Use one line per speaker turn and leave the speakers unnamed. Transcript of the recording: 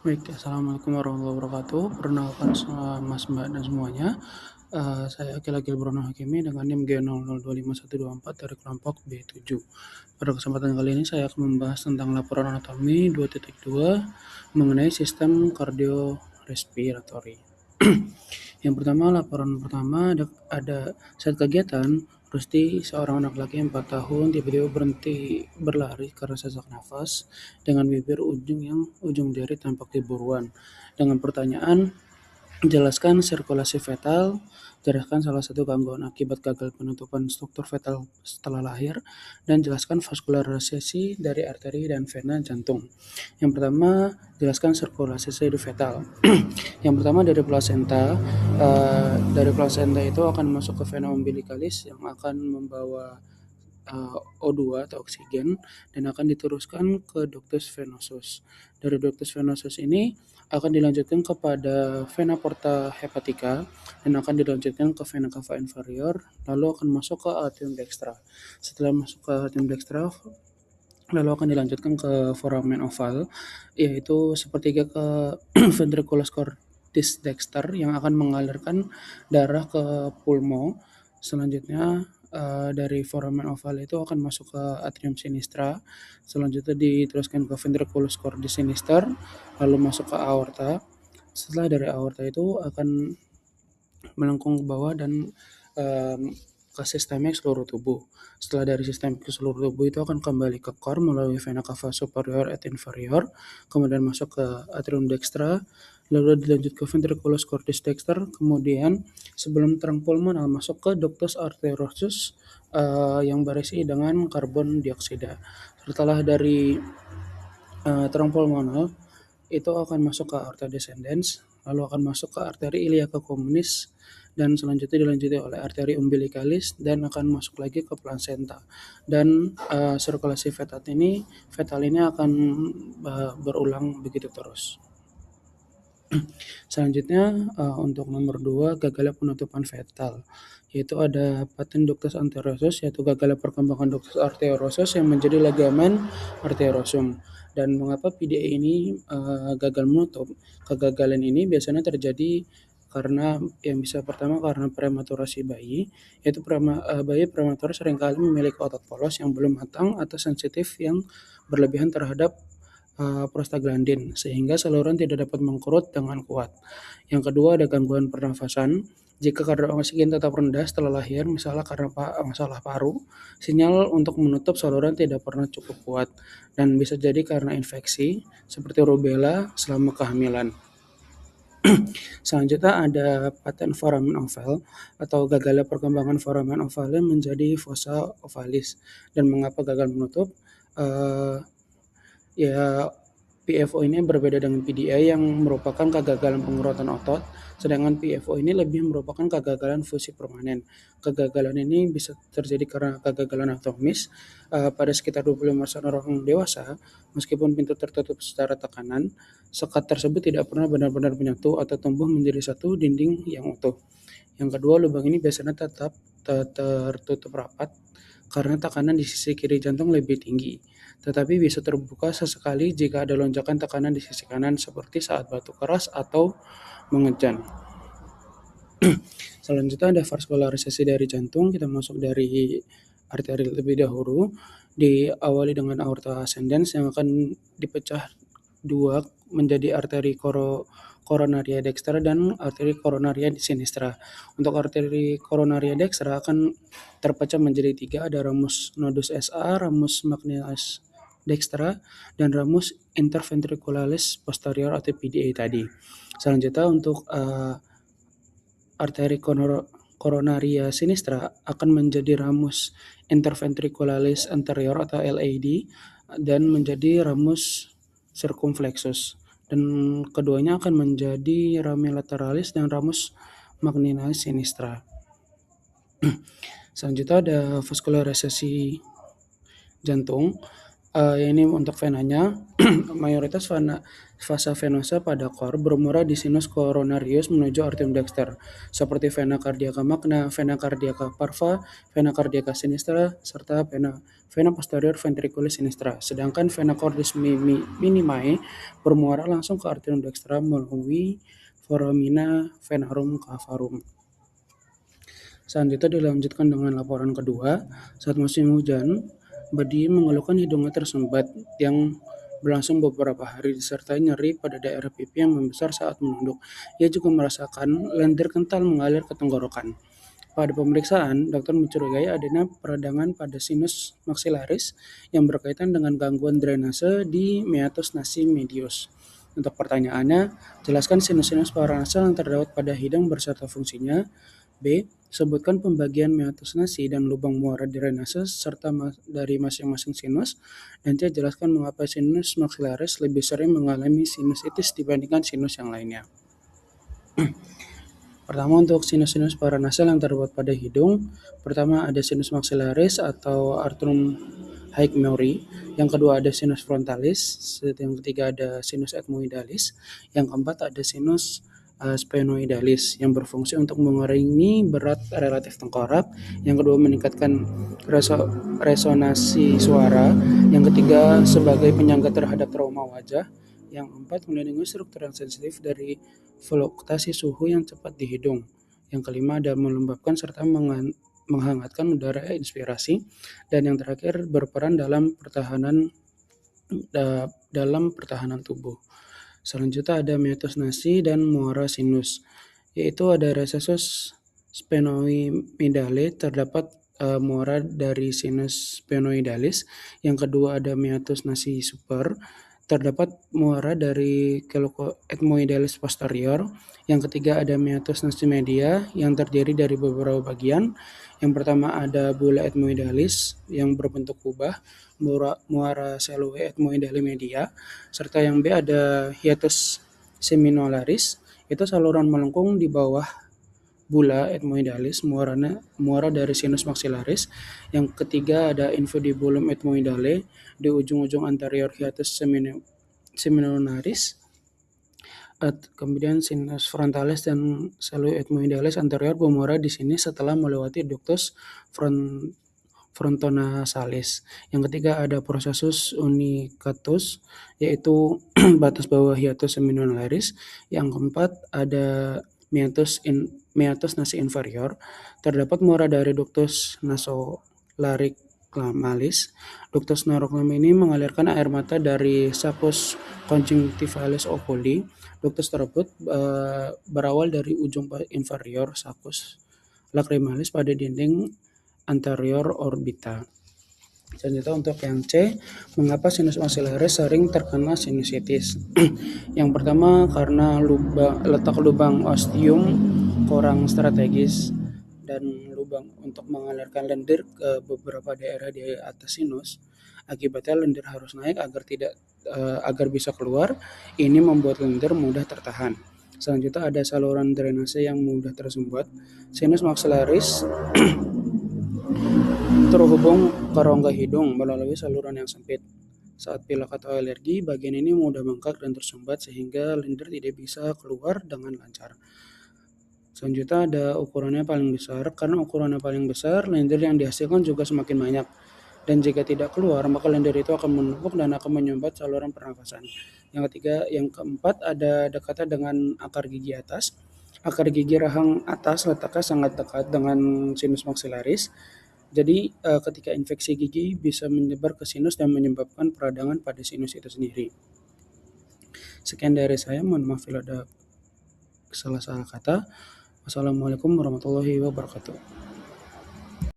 Baik, assalamualaikum warahmatullahi wabarakatuh. Perkenalkan Mas, Mbak, dan semuanya. Saya Akil Bruno Hakimi dengan NIM G00252124 dari kelompok B7. Pada kesempatan kali ini saya akan membahas tentang laporan anatomi 2.2 mengenai sistem kardiorespiratory. Yang pertama, laporan pertama ada saat kegiatan, Rusdi, seorang anak laki 4 tahun, tiba-tiba berhenti berlari karena sesak nafas dengan bibir ujung jari tampak di buruan. Dengan pertanyaan, jelaskan sirkulasi fetal, jelaskan salah satu gangguan akibat gagal penutupan struktur fetal setelah lahir, dan jelaskan vaskularisasi dari arteri dan vena jantung. Yang pertama, jelaskan sirkulasi fetal. Yang pertama dari plasenta itu akan masuk ke vena umbilicalis yang akan membawa O2 atau oksigen dan akan diteruskan ke ductus venosus. Dari ductus venosus ini akan dilanjutkan kepada vena porta hepatica dan akan dilanjutkan ke vena cava inferior, lalu akan masuk ke atrium dextra. Setelah masuk ke atrium dextra, lalu akan dilanjutkan ke foramen oval, yaitu sepertiga ke ventriculus cordis dexter yang akan mengalirkan darah ke pulmo. Selanjutnya dari foramen oval itu akan masuk ke atrium sinistra, selanjutnya diteruskan ke ventriculus cordis sinister, lalu masuk ke aorta. Setelah dari aorta itu akan melengkung ke bawah dan ke sistemik seluruh tubuh. Setelah dari sistemik ke seluruh tubuh itu akan kembali ke core melalui vena cava superior et inferior, kemudian masuk ke atrium dextra, lalu dilanjut ke ventriculus cordis dexter, kemudian sebelum terang pulmonal masuk ke ductus arteriosus yang berisi dengan karbon dioksida. Setelah dari terang pulmonal itu akan masuk ke aorta descendens, lalu akan masuk ke arteri iliaca communis, dan selanjutnya dilanjuti oleh arteri umbilicalis dan akan masuk lagi ke plasenta. Dan sirkulasi fetal ini akan berulang begitu terus. Selanjutnya untuk nomor 2, gagalnya penutupan fetal, yaitu ada patent ductus anterosus, yaitu gagalnya perkembangan ductus arteriosus yang menjadi ligamen arteriosum. Dan mengapa PDA ini gagal menutup? Kegagalan ini biasanya terjadi karena yang bisa pertama karena prematurasi bayi, yaitu bayi prematur seringkali memiliki otot polos yang belum matang atau sensitif yang berlebihan terhadap prostaglandin, sehingga saluran tidak dapat mengkerut dengan kuat. Yang kedua ada gangguan pernafasan. Jika kadar oksigen tetap rendah setelah lahir, misalnya karena masalah paru, sinyal untuk menutup saluran tidak pernah cukup kuat, dan bisa jadi karena infeksi seperti rubella selama kehamilan. Selanjutnya ada patent foramen oval atau gagalnya perkembangan foramen ovalnya menjadi fossa ovalis. Dan mengapa gagal menutup? Ya, PFO ini berbeda dengan PDA yang merupakan kegagalan pengurutan otot, sedangkan PFO ini lebih merupakan kegagalan fusi permanen. Kegagalan ini bisa terjadi karena kegagalan anatomis pada sekitar 25% orang dewasa. Meskipun pintu tertutup secara tekanan, sekat tersebut tidak pernah benar-benar menyatu atau tumbuh menjadi satu dinding yang utuh. Yang kedua, lubang ini biasanya tetap tertutup rapat karena tekanan di sisi kiri jantung lebih tinggi, tetapi bisa terbuka sesekali jika ada lonjakan tekanan di sisi kanan seperti saat batu keras atau mengejan. Selanjutnya ada vaskularisasi dari jantung. Kita masuk dari arteri terlebih dahulu, diawali dengan aorta ascendens yang akan dipecah dua menjadi arteri coronaria dextra dan arteri coronaria sinistra. Untuk arteri coronaria dextra akan terpecah menjadi 3, ada ramus nodus SA, ramus magneus dextra, dan ramus interventricularis posterior atau PDA tadi. Selanjutnya untuk arteri coronaria sinistra akan menjadi ramus interventricularis anterior atau LAD dan menjadi ramus circumflexus, dan keduanya akan menjadi rami lateralis dan ramus magneus sinistra. Selanjutnya ada vaskularisasi jantung. Ini untuk venanya, mayoritas vasa venosa pada kor bermuara di sinus coronarius menuju arterium dexter, seperti vena cardiaca magna, vena cardiaca parva, vena cardiaca sinistra, serta vena posterior ventriculis sinistra. Sedangkan vena cordis minimae bermuara langsung ke arterium dextra melalui foramina venarum cavarum. Selanjutnya dilanjutkan dengan laporan kedua. Saat musim hujan, Badi mengeluhkan hidungnya tersumbat yang berlangsung beberapa hari disertai nyeri pada daerah pipi yang membesar saat menunduk. Ia juga merasakan lendir kental mengalir ke tenggorokan. Pada pemeriksaan, dokter mencurigai adanya peradangan pada sinus maxillaris yang berkaitan dengan gangguan drainase di meatus nasi medius. Untuk pertanyaannya, jelaskan sinus-sinus paranasal yang terdapat pada hidung berserta fungsinya. B. Sebutkan pembagian meatus nasi dan lubang muara drainase serta dari masing-masing sinus. Dan C. Jelaskan mengapa sinus maxillaris lebih sering mengalami sinusitis dibandingkan sinus yang lainnya. Pertama, untuk sinus-sinus paranasal yang terdapat pada hidung, pertama ada sinus maxillaris atau arterium haigmori, yang kedua ada sinus frontalis, yang ketiga ada sinus ethmoidalis, yang keempat ada sinus sphenoidalis yang berfungsi untuk mengurangi berat relatif tengkorak, yang kedua meningkatkan resonansi suara, yang ketiga sebagai penyangga terhadap trauma wajah, yang keempat melindungi struktur yang sensitif dari fluktuasi suhu yang cepat di hidung. Yang kelima ada melembabkan serta menghangatkan udara inspirasi, dan yang terakhir berperan dalam pertahanan tubuh. Selanjutnya ada meatus nasi dan muara sinus, yaitu ada recessus sphenoidale, terdapat muara dari sinus sphenoidalis. Yang kedua ada meatus nasi super, terdapat muara dari cauda ethmoidalis posterior. Yang ketiga ada meatus nasi media yang terdiri dari beberapa bagian. Yang pertama ada bula ethmoidalis yang berbentuk kubah, muara selue ethmoidale media, serta yang B ada hiatus seminolaris, itu saluran melengkung di bawah bula ethmoidalis, muara dari sinus maxillaris. Yang ketiga ada infundibulum ethmoidale di ujung-ujung anterior hiatus seminolaris. Kemudian sinus frontalis dan selue ethmoidalis anterior bermuara di sini setelah melewati ductus frontonasalis. Yang ketiga ada processus unicatus, yaitu batas bawah hiatus seminolaris. Yang keempat ada meatus nasi inferior, terdapat muara dari ductus nasolarynxmalis. Ductus nasolarynx ini mengalirkan air mata dari saccus conjunctivalis oculi. Ductus tersebut berawal dari ujung inferior saccus lacrimalis pada dinding anterior orbita. Selanjutnya untuk yang C, mengapa sinus maxillaris sering terkena sinusitis? Yang pertama karena letak lubang ostium kurang strategis dan lubang untuk mengalirkan lendir ke beberapa daerah di atas sinus. Akibatnya lendir harus naik agar bisa keluar. Ini membuat lendir mudah tertahan. Selanjutnya ada saluran drainase yang mudah tersumbat. Sinus maxillaris terhubung ke rongga hidung melalui saluran yang sempit. Saat pilek atau alergi, bagian ini mudah bengkak dan tersumbat sehingga lendir tidak bisa keluar dengan lancar. Selanjutnya ada ukurannya paling besar. Karena ukurannya paling besar, lendir yang dihasilkan juga semakin banyak. Dan jika tidak keluar, maka lendir itu akan menumpuk dan akan menyumbat saluran pernafasan. Yang keempat ada dekatnya dengan akar gigi atas. Akar gigi rahang atas letaknya sangat dekat dengan sinus maxillaris. Jadi ketika infeksi gigi bisa menyebar ke sinus dan menyebabkan peradangan pada sinus itu sendiri. Sekian dari saya, mohon maaf bila ada salah-salah kata. Wassalamualaikum warahmatullahi wabarakatuh.